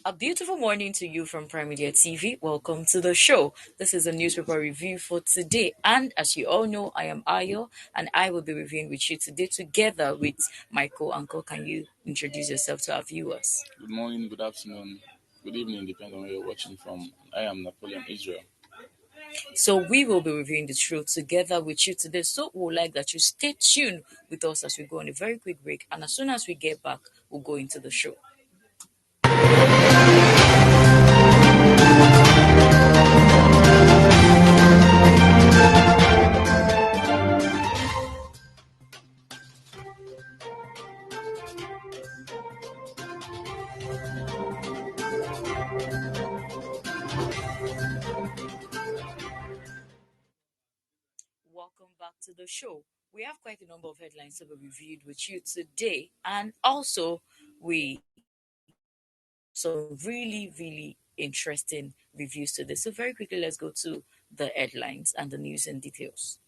A beautiful morning to you from Prime Media TV. Welcome to the show. This is a newspaper review for today. And as you all know, I am Ayo and I will be reviewing with you today together with my co-uncle. Can you introduce yourself to our viewers? Good morning, good afternoon, good evening, depending on where you're watching from. I am Napoleon Israel. So we will be reviewing the show together with you today. So we would like that you stay tuned with us as we go on a very quick break. And as soon as we get back, we'll go into the show. Welcome back to the show. We have quite a number of headlines to be reviewed with you today, and also we some really interesting reviews today. So very quickly, let's go to the headlines and the news and details.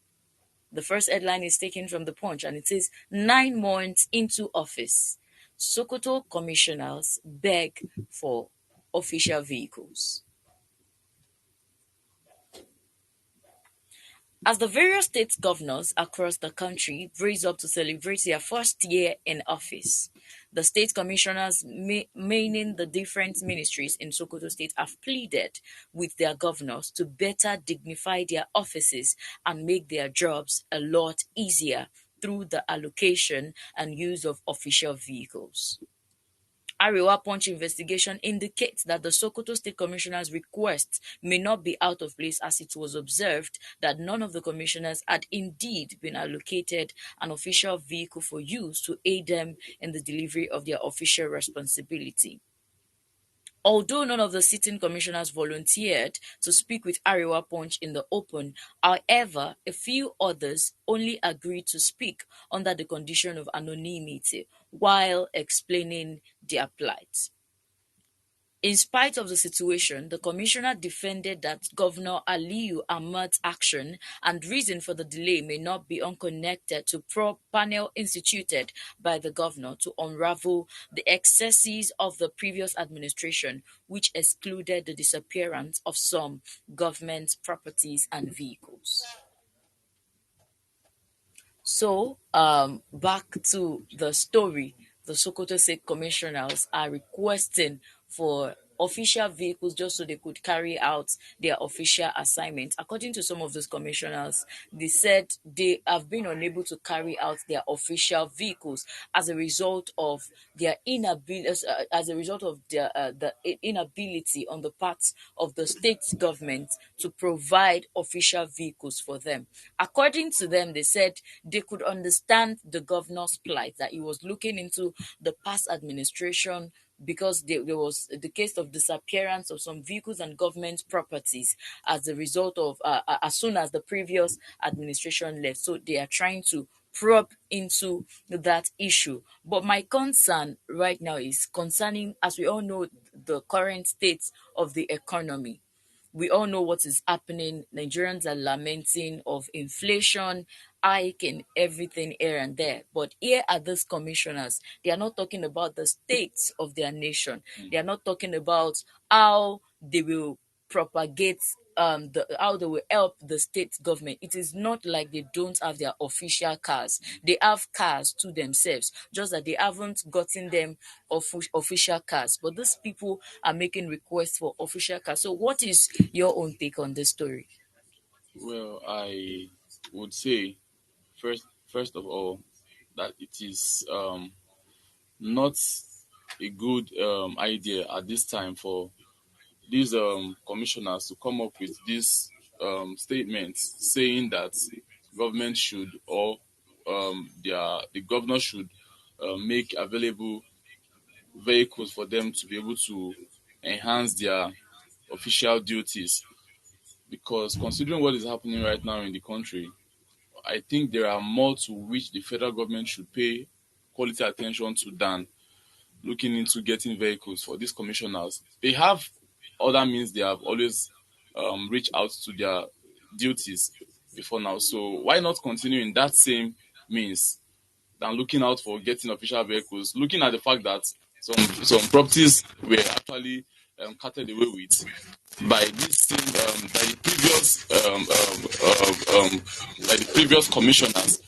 The first headline is taken from the Punch, and it says 9 months into office, Sokoto commissioners beg for official vehicles. As the various state governors across the country brace up to celebrate their first year in office, the state commissioners meaning the different ministries in Sokoto State have pleaded with their governors to better dignify their offices and make their jobs a lot easier through the allocation and use of official vehicles. Arewa Punch investigation indicates that the Sokoto State Commissioner's request may not be out of place, as it was observed that none of the commissioners had indeed been allocated an official vehicle for use to aid them in the delivery of their official responsibility. Although none of the sitting commissioners volunteered to speak with Arewa Punch in the open, however, a few others only agreed to speak under the condition of anonymity while explaining their plight. In spite of the situation, the commissioner defended that Governor Aliyu Ahmad's action and reason for the delay may not be unconnected to panel instituted by the governor to unravel the excesses of the previous administration, which excluded the disappearance of some government properties and vehicles. So, back to the story. The Sokoto State Commissioners are requesting for official vehicles just so they could carry out their official assignments. According to some of those commissioners, they said they have been unable to carry out their official vehicles as a result of their inability, as a result of their the inability on the part of the state government to provide official vehicles for them. According to them, they said they could understand the governor's plight, that he was looking into the past administration because there was the case of disappearance of some vehicles and government properties as a result of as soon as the previous administration left. So they are trying to probe into that issue. But my concern right now is concerning, as we all know, the current state of the economy. We all know what is happening. Nigerians are lamenting of inflation, hike in everything here and there. But here are these commissioners. They are not talking about the states of their nation. They are not talking about how they will propagate how they will help the state government. It is not like they don't have their official cars. They have cars to themselves, just that they haven't gotten them official cars. But these people are making requests for official cars. So what is your own take on this story? Well, I would say first of all that it is not a good idea at this time for these commissioners to come up with these statements saying that government should or the governor should make available vehicles for them to be able to enhance their official duties. Because considering what is happening right now in the country, I think there are more to which the federal government should pay quality attention to than looking into getting vehicles for these commissioners. They have other means they have always reached out to their duties before now. So why not continue in that same means than looking out for getting official vehicles? Looking at the fact that some properties were actually carted away with by this same by the previous by the previous commissioners,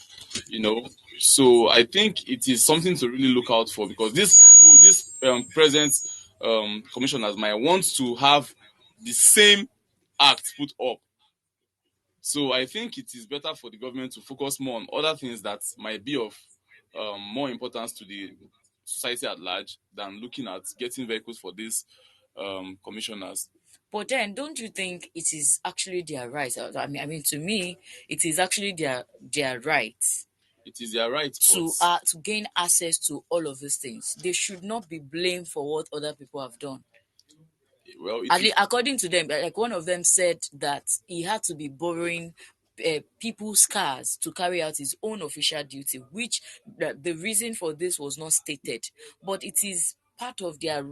you know. So I think it is something to really look out for, because this present commissioners might want to have the same act put up. So I think it is better for the government to focus more on other things that might be of more importance to the society at large than looking at getting vehicles for these commissioners. But then, don't you think it is actually their right? To me, it is actually their right It is their right, but to gain access to all of these things. They should not be blamed for what other people have done. well, it At is least according to them, like one of them said that he had to be borrowing people's cars to carry out his own official duty, which the reason for this was not stated, but it is part of their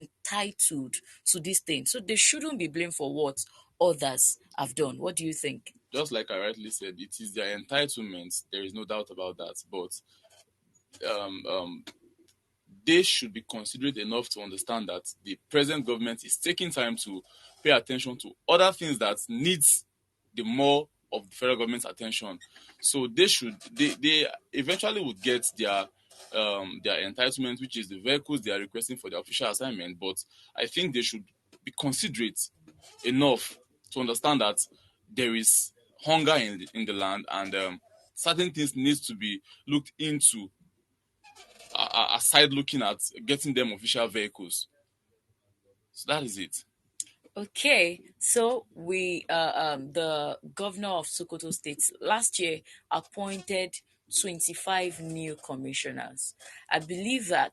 entitled to this thing. So they shouldn't be blamed for what others have done. What do you think? just like I rightly said, it is their entitlement. There is no doubt about that. But um, um, they should be considerate enough to understand that the present government is taking time to pay attention to other things that needs the more of the federal government's attention. So they eventually would get their entitlement, which is the vehicles they are requesting for their official assignment. But I think they should be considerate enough to understand that there is hunger in the land, and certain things needs to be looked into aside looking at getting them official vehicles. So that is it. Okay, so the governor of Sokoto State last year appointed 25 new commissioners. I believe that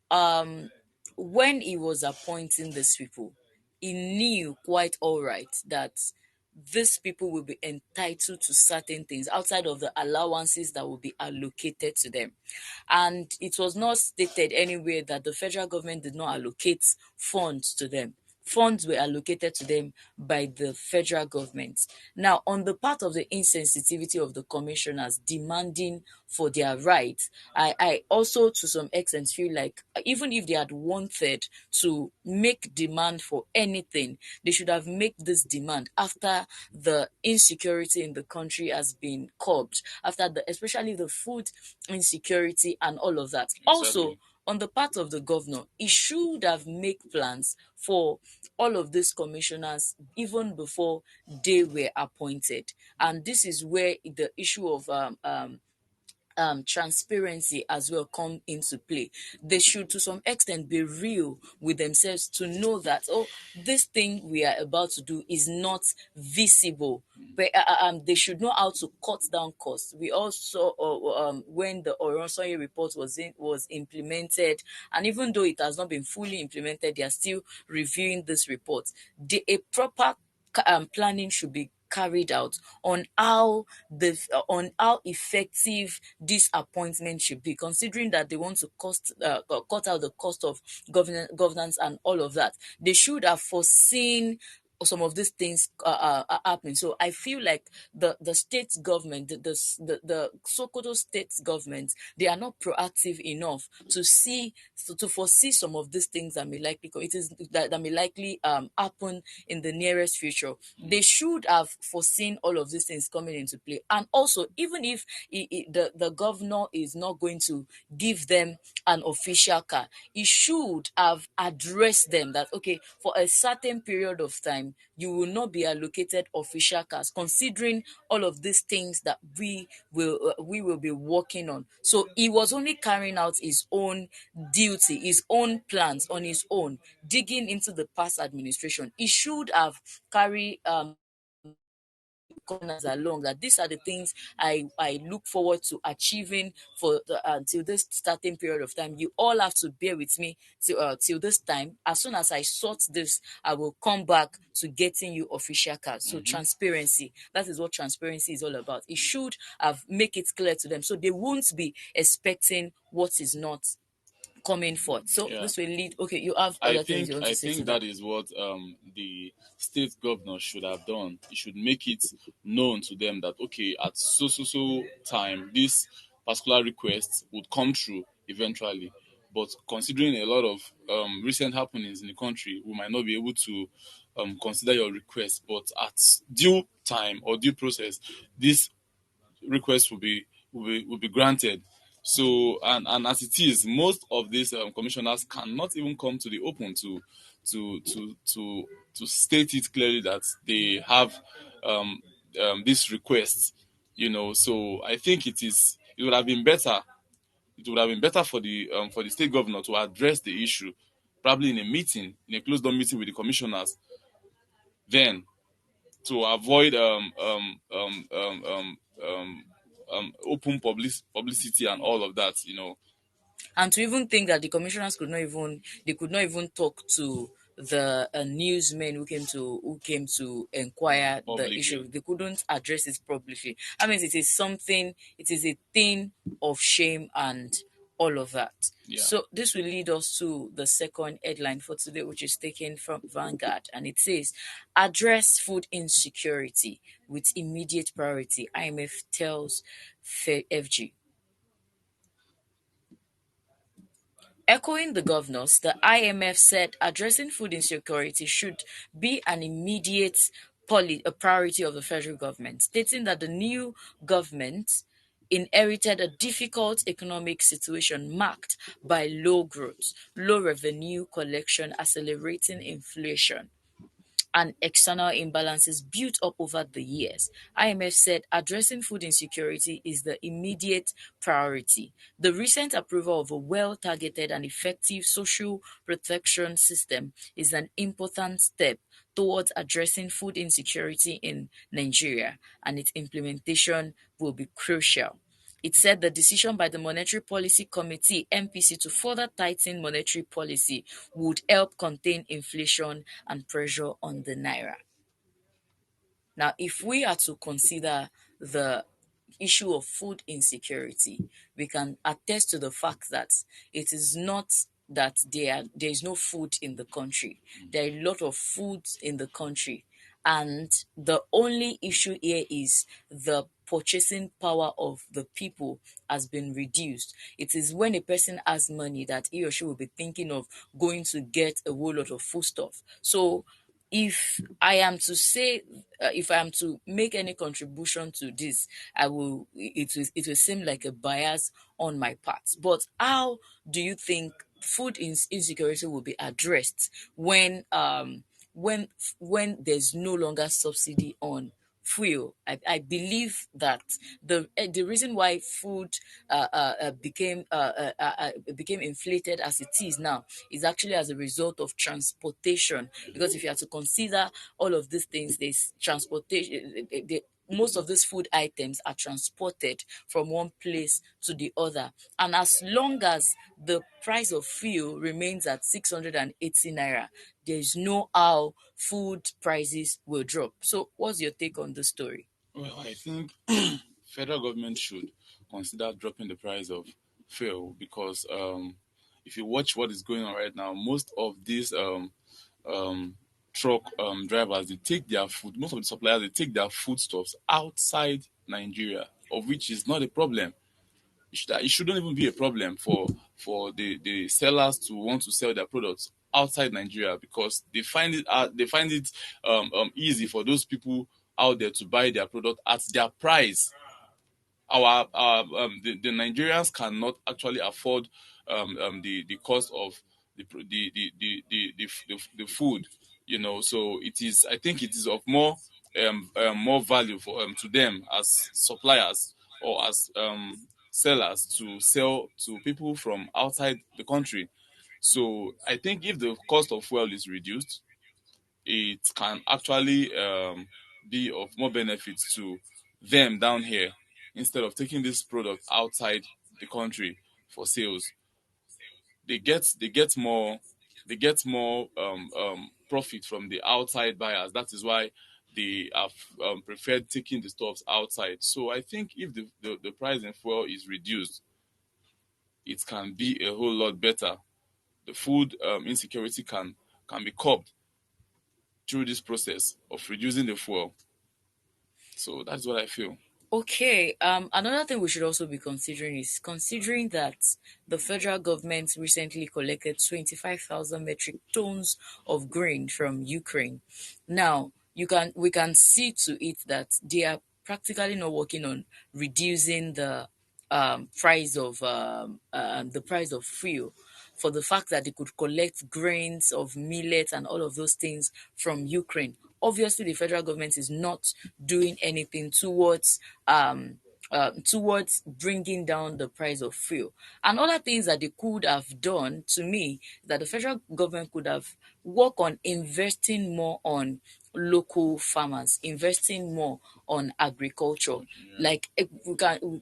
um, when he was appointing these people, he knew quite all right that these people will be entitled to certain things outside of the allowances that will be allocated to them. And it was not stated anywhere that the federal government did not allocate funds to them. Funds were allocated to them by the federal government. Now, on the part of the insensitivity of the commissioners demanding for their rights, I also, to some extent, feel like even if they had wanted to make demand for anything, they should have made this demand after the insecurity in the country has been curbed, after especially the food insecurity and all of that. Also, Exactly. on the part of the governor, he should have made plans for all of these commissioners even before they were appointed. And this is where the issue of transparency as well come into play. They should, to some extent, be real with themselves to know that, oh, this thing we are about to do is not visible. But they should know how to cut down costs. We also, when the Oronsonye report was implemented, and even though it has not been fully implemented, they are still reviewing this report. A proper planning should be carried out on how effective this appointment should be, considering that they want to cut out the cost of governance and all of that. They should have foreseen some of these things happening. So I feel like the state government, the Sokoto state government, they are not proactive enough to foresee some of these things that may likely that may likely happen in the nearest future. They should have foreseen all of these things coming into play. And also, even if the governor is not going to give them an official car, he should have addressed them that, okay, for a certain period of time, you will not be allocated official cars, considering all of these things that we will be working on. So he was only carrying out his own duty, his own plans on his own, digging into the past administration. He should have carried corners along that these are the things I look forward to achieving for until this starting period of time. You all have to bear with me till this time. As soon as I sort this, I will come back to getting you official cards. So Hmm. transparency, that is what transparency is all about. It should have make it clear to them so they won't be expecting what is not coming forth. So Yeah. this will lead. Okay, you have I other things you think want I to say to think that. that is what the state governor should have done. He should make it known to them that, okay, at so time, this particular request would come true eventually. But considering a lot of recent happenings in the country, we might not be able to consider your request. But at due time or due process, this request will be granted. So and as it is, most of these commissioners cannot even come to the open to to to to state it clearly that they have um, this request. So I think it would have been better. It would have been better for the state governor to address the issue, probably in a meeting, in a closed door meeting with the commissioners, then to avoid open publicity and all of that. And to even think that the commissioners could not even talk to the newsmen who came to inquire the Publicly. issue. They couldn't address it publicly. I mean, it is a thing of shame and all of that. Yeah. So this will lead us to the second headline for today, which is taken from Vanguard, and it says, "Address food insecurity with immediate priority." IMF tells FG. Echoing the governors, the IMF said addressing food insecurity should be an immediate a priority of the federal government, stating that the new government inherited a difficult economic situation marked by low growth, low revenue collection, accelerating inflation, and external imbalances built up over the years. IMF said addressing food insecurity is the immediate priority. The recent approval of a well targeted and effective social protection system is an important step towards addressing food insecurity in Nigeria, and its implementation will be crucial. It said the decision by the Monetary Policy Committee (MPC) to further tighten monetary policy would help contain inflation and pressure on the naira. Now, if we are to consider the issue of food insecurity, we can attest to the fact that it is not that there is no food in the country. There are a lot of food in the country, and the only issue here is the purchasing power of the people has been reduced. It is when a person has money that he or she will be thinking of going to get a whole lot of foodstuff. So if I am to make any contribution to this, it will seem like a bias on my part. But how do you think insecurity will be addressed when there's no longer subsidy on fuel? I believe that the reason why food became inflated as it is now is actually as a result of transportation. Because if you have to consider all of these things, there's transportation. Most of these food items are transported from one place to the other. And as long as the price of fuel remains at 680 naira, there is no how food prices will drop. So, what's your take on the story? Well, I think federal government should consider dropping the price of fuel because if you watch what is going on right now, most of these um, truck drivers they take their food. Most of the suppliers they take their foodstuffs outside Nigeria, of which is not a problem. It shouldn't even be a problem for the sellers to want to sell their products outside Nigeria because they find it easy for those people out there to buy their product at their price. The Nigerians cannot actually afford the cost of the food, So it is. I think it is of more value for to them as suppliers or as sellers to sell to people from outside the country. So I think if the cost of fuel is reduced, it can actually be of more benefit to them down here instead of taking this product outside the country for sales. They get more profit from the outside buyers. That is why they have preferred taking the stuffs outside. So I think if the price in fuel is reduced, it can be a whole lot better. The food insecurity can be curbed through this process of reducing the fuel. So that's what I feel. Okay, another thing we should also be considering is considering that the federal government recently collected 25,000 metric tons of grain from Ukraine. Now, we can see to it that they are practically not working on reducing the price of fuel, for the fact that they could collect grains of millet and all of those things from Ukraine. Obviously, the federal government is not doing anything towards bringing down the price of fuel. And other things that they could have done, to me, that the federal government could have worked on investing more on local farmers, investing more on agriculture. Yeah. Like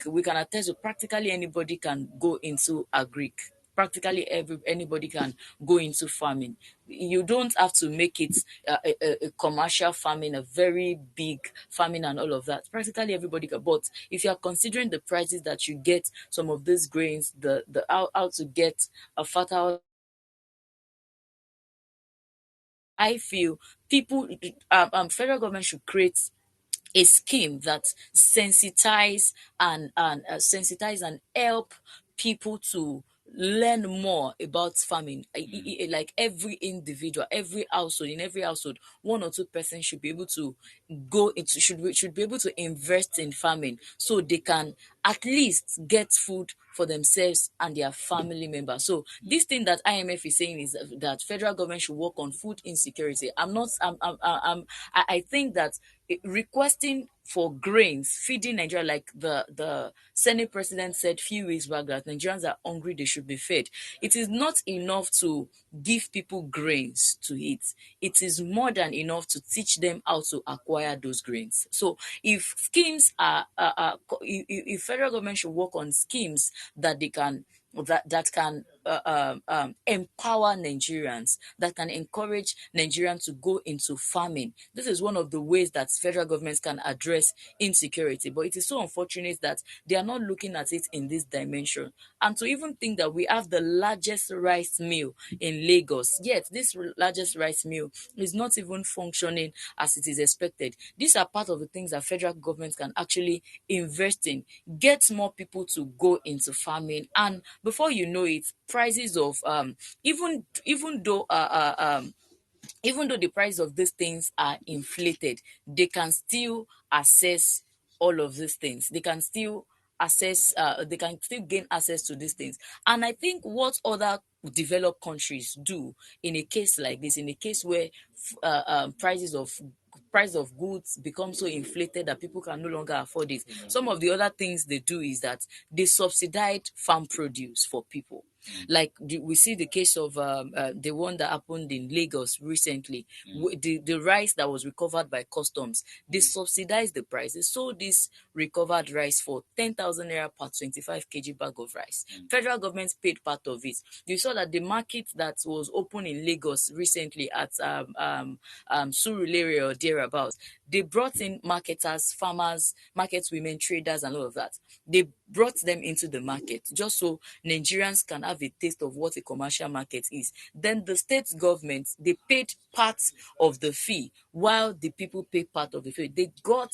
we can attest to practically anybody can go into agric. Practically anybody can go into farming. You don't have to make it a commercial farming, a very big farming and all of that. Practically everybody can. But if you are considering the prices that you get some of these grains, the how to get a fertile, I feel people, federal government should create a scheme that sensitize and help people to learn more about farming. Mm. Like every individual, every household, in every household, one or two persons should be able to should be able to invest in farming, so they can at least get food for themselves and their family members. So this thing that IMF is saying is that federal government should work on food insecurity. I'm not I think that requesting for grains, feeding Nigeria, like the Senate president said few weeks back that Nigerians are hungry, they should be fed. It is not enough to give people grains to eat. It is more than enough to teach them how to acquire those grains. So if schemes if federal government should work on schemes that they can that can empower Nigerians, that can encourage Nigerians to go into farming. This is one of the ways that federal governments can address insecurity. But it is so unfortunate that they are not looking at it in this dimension. And to even think that we have the largest rice mill in Lagos, yet this largest rice mill is not even functioning as it is expected. These are part of the things that federal government can actually invest in, get more people to go into farming, and before you know it, prices of even though even though the price of these things are inflated, they can still access all of these things. They can still gain access to these things. And I think what other developed countries do in a case like this, in a case where price of goods become so inflated that people can no longer afford it. Yeah. Some of the other things they do is that they subsidize farm produce for people. Mm. Like we see the case of the one that happened in Lagos recently, Mm. the rice that was recovered by customs, they Mm. subsidized the price. They sold this recovered rice for 10,000 naira per 25 kg bag of rice. Mm. Federal government paid part of it. You saw that the market that was open in Lagos recently at Surulere or thereabouts, they brought in marketers, farmers, market women, traders, and all of that. They brought them into the market just so Nigerians can have a taste of what a commercial market is. Then the state government, they paid part of the fee while the people paid part of the fee. They got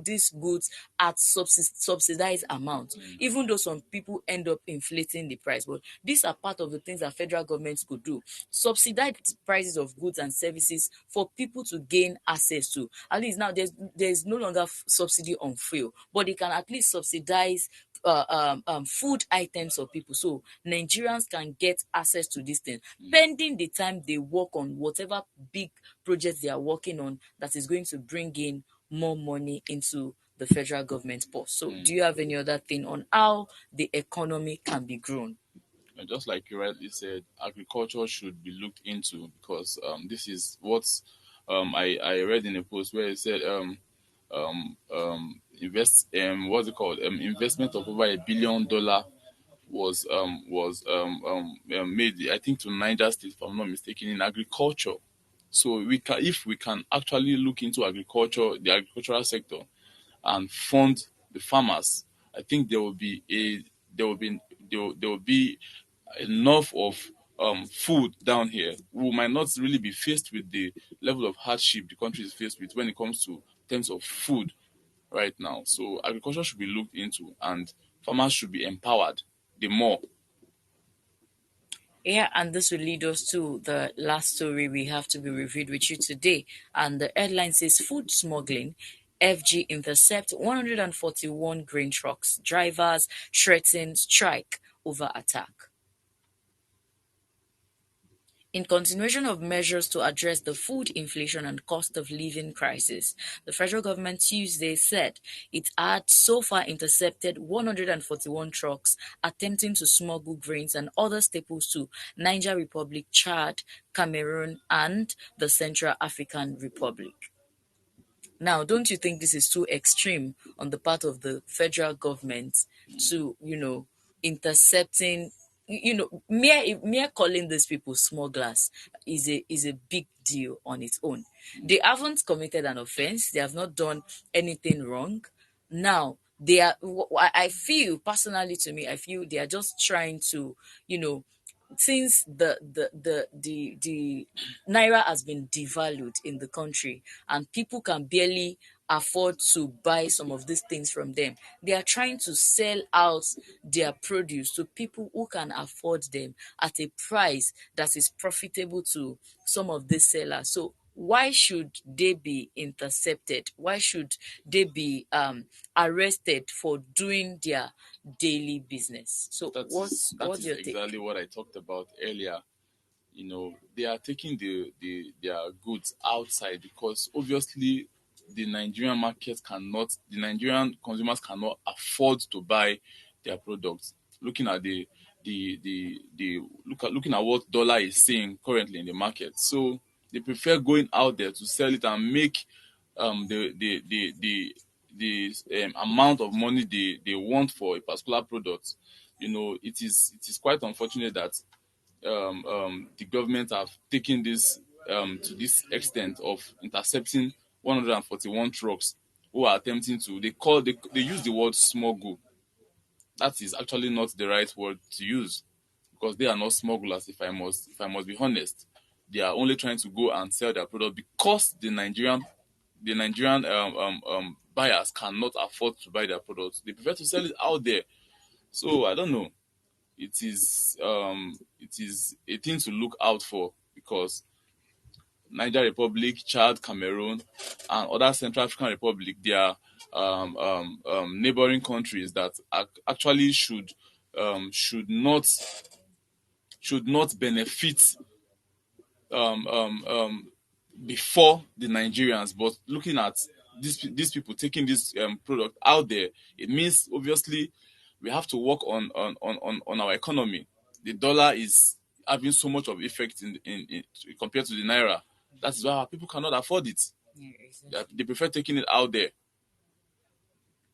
these goods at subsidized amount, Mm. even though some people end up inflating the price. But these are part of the things that federal governments could do. Subsidize prices of goods and services for people to gain access to. At least now there's no longer subsidy on fuel, but they can at least subsidize food items for people, so Nigerians can get access to these things Mm. pending the time they work on whatever big projects they are working on that is going to bring in more money into the federal government purse. So Mm. do you have any other thing on how the economy can be grown? And just like you rightly said, agriculture should be looked into because this is what I read in a post where it said invest what's it called investment of over $1 billion was made, I think, to Niger State, if I'm not mistaken, in agriculture. So we can, if we can actually look into agriculture, the agricultural sector, and fund the farmers, I think there will be there will be enough of food down here. We might not really be faced with the level of hardship the country is faced with when it comes to terms of food. right now. So agriculture should be looked into, and farmers should be empowered the more. Yeah, and this will lead us to the last story we have to be reviewed with you today. And the headline says food smuggling. FG intercept 141 grain trucks. Drivers threaten strike over attack. In continuation of measures to address the food inflation and cost of living crisis, the federal government Tuesday said it had so far intercepted 141 trucks attempting to smuggle grains and other staples to Niger Republic, Chad, Cameroon, and the Central African Republic. Now, don't you think this is too extreme on the part of the federal government to, intercepting, mere calling these people smugglers is a big deal on its own. They haven't committed an offense. They have not done anything wrong. Now, they are. I feel personally, to me, I feel they are just trying to, you know, since the naira has been devalued in the country and people can barely afford to buy some of these things from them, they are trying to sell out their produce to people who can afford them at a price that is profitable to some of these sellers. So why should they be intercepted? Why should they be arrested for doing their daily business? So That is that what's is your take? exactly what I talked about earlier. They are taking their goods outside because obviously the Nigerian consumers cannot afford to buy their products. Looking at looking at what dollar is saying currently in the market, so they prefer going out there to sell it and make the amount of money they want for a particular product. It is quite unfortunate that the government have taken this to this extent of intercepting 141 trucks who are attempting to they use the word smuggle. That is actually not the right word to use because they are not smugglers. If I must be honest, they are only trying to go and sell their product because the Nigerian buyers cannot afford to buy their products. They prefer to sell it out there. So I don't know. It is a thing to look out for because Niger Republic, Chad, Cameroon, and other Central African Republic, they are neighboring countries that actually should not benefit um, um, um, before the Nigerians. But looking at these people taking this product out there, it means obviously we have to work on our economy. The dollar is having so much of effect in compared to the naira. That is why our people cannot afford it. Yeah, exactly. They prefer taking it out there.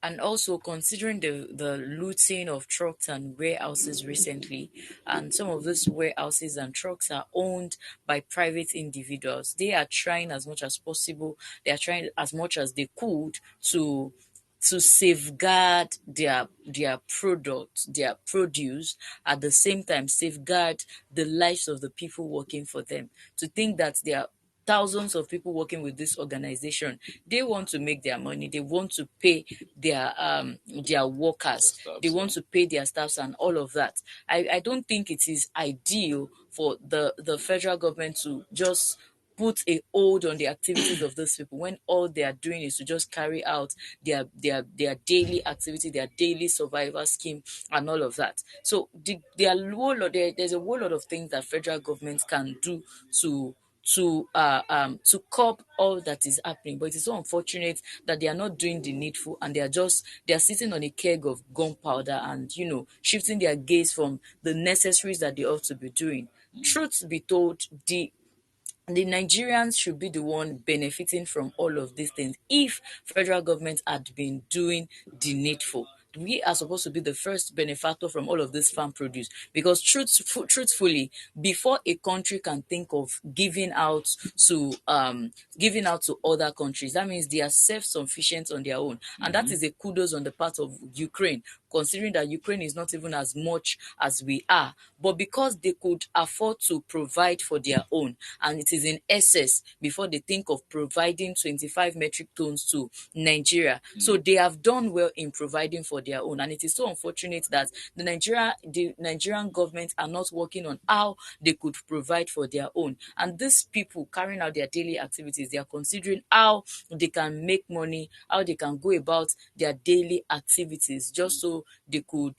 And also considering the looting of trucks and warehouses recently, and some of those warehouses and trucks are owned by private individuals, they are trying as much as possible, they are trying as much as they could to safeguard their product, their produce, at the same time safeguard the lives of the people working for them. To think that there are thousands of people working with this organization, they want to make their money, they want to pay their The workers, they staffs, want yeah. to pay their staffs and all of that. I don't think it is ideal for the federal government to just put a hold on the activities of those people when all they are doing is to just carry out their daily activity, their daily survival scheme, and all of that. So there's a whole lot of things that federal government can do to to curb all that is happening. But it is so unfortunate that they are not doing the needful and they are sitting on a keg of gunpowder and shifting their gaze from the necessaries that they ought to be doing. Truth be told, the Nigerians should be the one benefiting from all of these things if federal government had been doing the needful. We are supposed to be the first benefactor from all of this farm produce because truthfully, before a country can think of giving out to other countries, that means they are self-sufficient on their own, and that Hmm. is a kudos on the part of Ukraine. considering that Ukraine is not even as much as we are. But because they could afford to provide for their own, and it is in excess before they think of providing 25 metric tons to Nigeria. So they have done well in providing for their own. And it is so unfortunate that the Nigerian government are not working on how they could provide for their own. And these people carrying out their daily activities, they are considering how they can make money, how they can go about their daily activities just so they could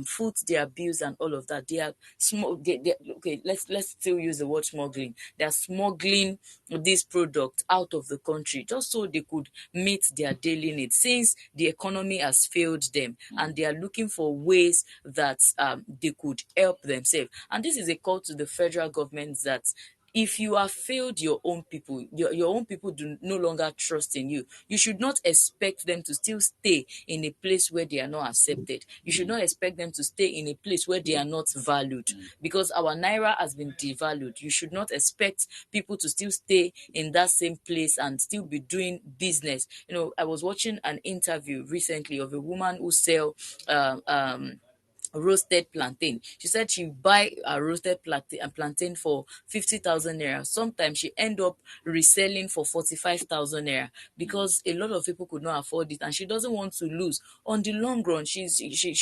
foot their bills and all of that. They are small. Okay, let's still use the word smuggling. They are smuggling this product out of the country just so they could meet their daily needs. Since the economy has failed them, and they are looking for ways that they could help themselves. And this is a call to the federal government that if you have failed your own people, your own people do no longer trust in you, you should not expect them to still stay in a place where they are not accepted. You should not expect them to stay in a place where they are not valued, because our naira has been devalued. You should not expect people to still stay in that same place and still be doing business. I was watching an interview recently of a woman who sell roasted plantain. She said she buy a roasted plantain for 50,000 naira. Sometimes she end up reselling for 45,000 naira because a lot of people could not afford it, and she doesn't want to lose. On the long run, she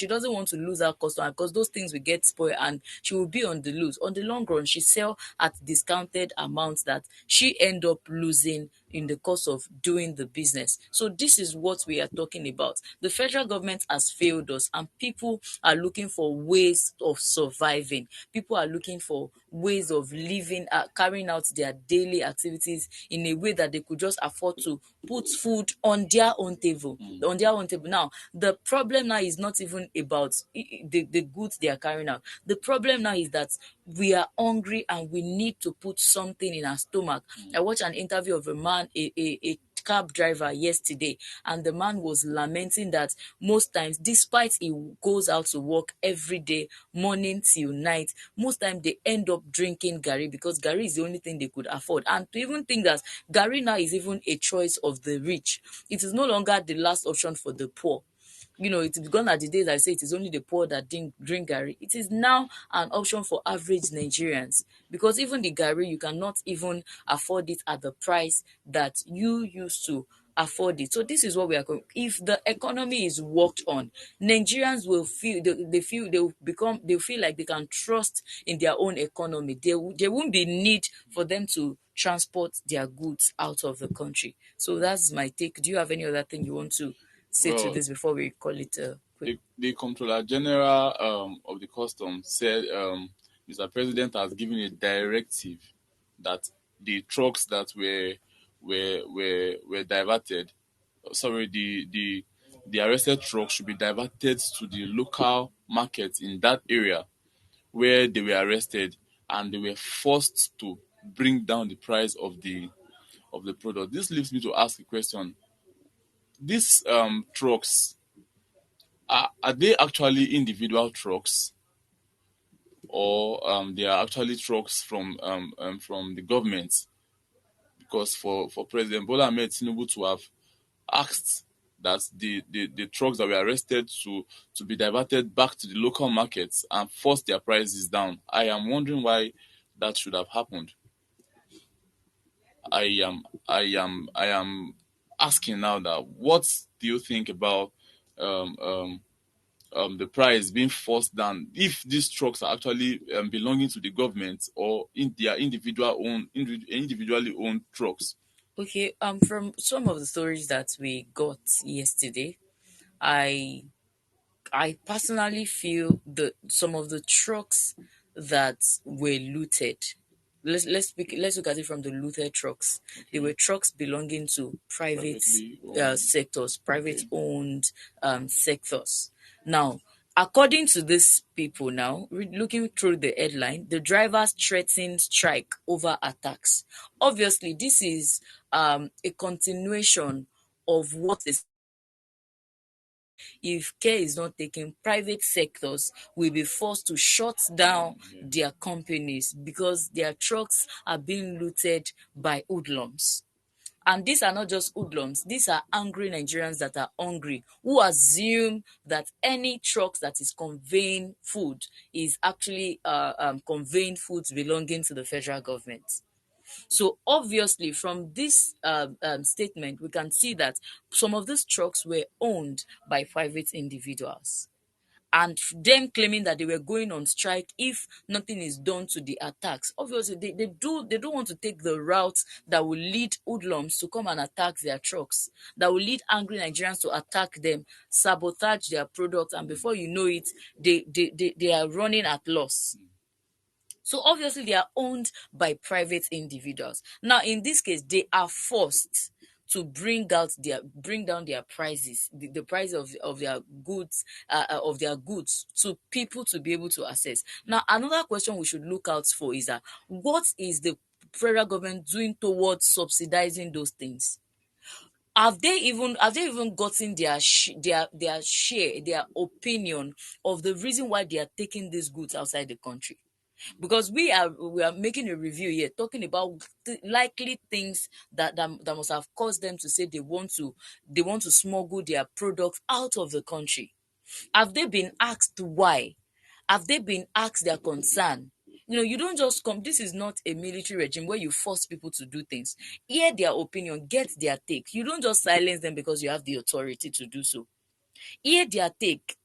doesn't want to lose her customer because those things will get spoiled and she will be on the lose. On the long run, she sell at discounted amounts that she end up losing in the course of doing the business. So this is what we are talking about. The federal government has failed us, and people are looking for ways of surviving. People are looking for ways of living, carrying out their daily activities in a way that they could just afford to put food on their own table. On their own table. Now, the problem now is not even about the goods they are carrying out. The problem now is that we are hungry and we need to put something in our stomach. I watched an interview of a man, a cab driver yesterday, and the man was lamenting that most times, despite he goes out to work every day, morning till night, most times they end up drinking garri because garri is the only thing they could afford. And to even think that garri now is even a choice of the rich, it is no longer the last option for the poor. It's gone are the days I say it is only the poor that drink garri. It is now an option for average Nigerians, because even the garri, you cannot even afford it at the price that you used to afford it. So this is what we are going. If the economy is worked on, Nigerians will feel they feel like they can trust in their own economy. There won't be need for them to transport their goods out of the country. So that's my take. Do you have any other thing you want to say to Well, this before we call it quick? the Comptroller General of the Customs said Mr. President has given a directive that the trucks that were diverted, sorry, the arrested trucks should be diverted to the local market in that area where they were arrested, and they were forced to bring down the price of the product. This leaves me to ask a question. These trucks, are they actually individual trucks, or they are actually trucks from the government? Because for President Bola Ahmed Tinubu to have asked that the trucks that were arrested to be diverted back to the local markets and force their prices down, I am wondering why that should have happened. I am asking now that, what do you think about um, um, the price being forced down if these trucks are actually belonging to the government, or in their individually owned trucks? Okay, from some of the stories that we got yesterday, I I personally feel that some of the trucks that were looted. Let's look at it from the looted trucks. They Okay. were trucks belonging to private Privately owned. sectors, private Okay. owned sectors. Now, according to these people, now looking through the headline, the drivers threatened strike over attacks. Obviously, this is a continuation of what is. If care is not taken, private sectors will be forced to shut down Yeah. their companies because their trucks are being looted by hoodlums. And these are not just hoodlums, these are angry Nigerians that are hungry, who assume that any truck that is conveying food is actually conveying foods belonging to the federal government. So obviously, from this statement, we can see that some of these trucks were owned by private individuals. And them claiming that they were going on strike if nothing is done to the attacks. Obviously, they don't want to take the route that will lead hoodlums to come and attack their trucks, that will lead angry Nigerians to attack them, sabotage their products, and before you know it, they are running at loss. So obviously they are owned by private individuals. Now in this case, they are forced to bring down their prices, the price of their goods to people to be able to access. Now another question we should look out for is that what is the federal government doing towards subsidizing those things? Have they even gotten their share, their opinion of the reason why they are taking these goods outside the country? Because we are making a review here talking about likely things that must have caused them to say they want to smuggle their products out of the country. Have they been asked why? Have they been asked their concern? You don't just come. This is not a military regime where you force people to do things. Hear their opinion, get their take. You don't just silence them because you have the authority to do so. Hear their take.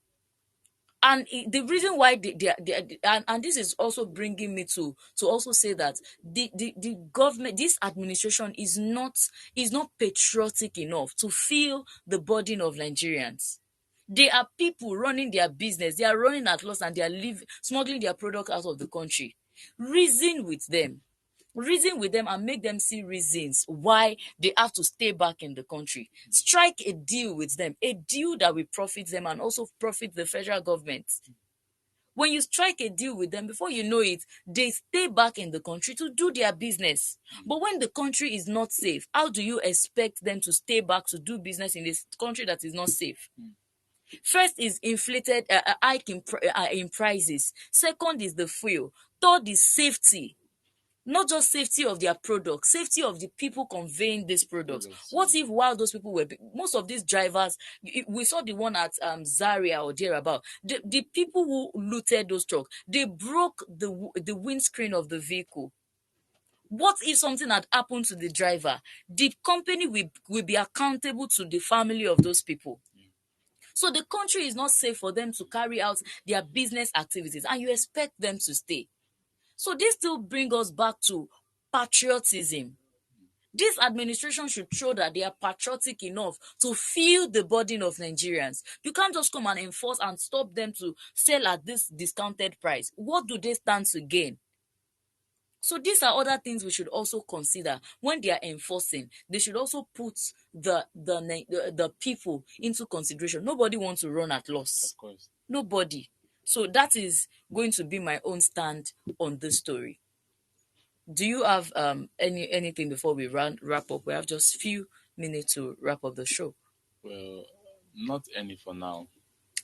And the reason why and this is also bringing me to also say that the government, this administration is not patriotic enough to feel the burden of Nigerians. They are people running their business, they are running at loss, and they are smuggling their product out of the country. Reason with them and make them see reasons why they have to stay back in the country. Strike a deal with them, a deal that will profit them and also profit the federal government. When you strike a deal with them, before you know it, they stay back in the country to do their business. But when the country is not safe, how do you expect them to stay back to do business in this country that is not safe? First is inflated hike in prices. Second is the fuel. Third is safety. Not just safety of their product, safety of the people conveying these products. What if while those people most of these drivers, we saw the one at Zaria or thereabout, the people who looted those trucks, they broke the windscreen of the vehicle. What if something had happened to the driver? The company will be accountable to the family of those people. So the country is not safe for them to carry out their business activities, and you expect them to stay. So this still brings us back to patriotism. This administration should show that they are patriotic enough to feel the burden of Nigerians. You can't just come and enforce and stop them to sell at this discounted price. What do they stand to gain? So these are other things we should also consider when they are enforcing. They should also put the people into consideration. Nobody wants to run at loss. Of course. Nobody. So that is going to be my own stand on this story. Do you have anything before we wrap up? We have just few minutes to wrap up the show. Well, not any for now.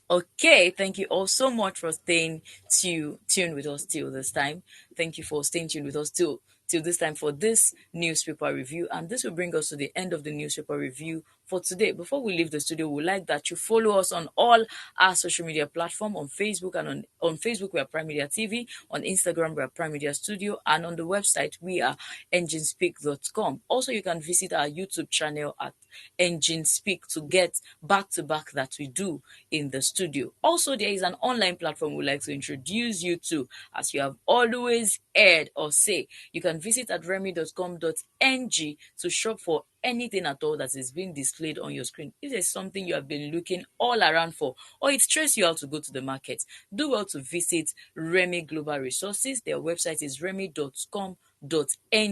Okay, thank you all so much for staying tuned with us till this time. Thank you for staying tuned with us till this time for this newspaper review. And this will bring us to the end of the newspaper review for today. Before we leave the studio, we'd like that you follow us on all our social media platforms. On Facebook, and on Facebook we are Prime Media TV, on Instagram we are Prime Media Studio, and on the website we are enginespeak.com. Also, you can visit our YouTube channel at Engine Speak to get back-to-back that we do in the studio. Also, there is an online platform we'd like to introduce you to. As you have always heard or say, you can visit at remy.com.ng to shop for anything at all that is being displayed on your screen. If there's something you have been looking all around for, or it stresses you out to go to the market, do well to visit Remy Global Resources. Their website is remy.com.ng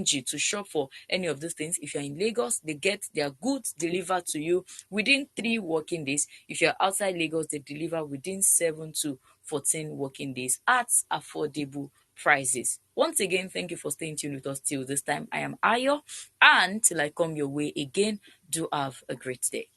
to shop for any of these things. If you're in Lagos, they get their goods delivered to you within 3 working days. If you're outside Lagos, they deliver within 7 to 14 working days at affordable prices. Once again, thank you for staying tuned with us till this time. I am Ayo, and till I come your way again, do have a great day.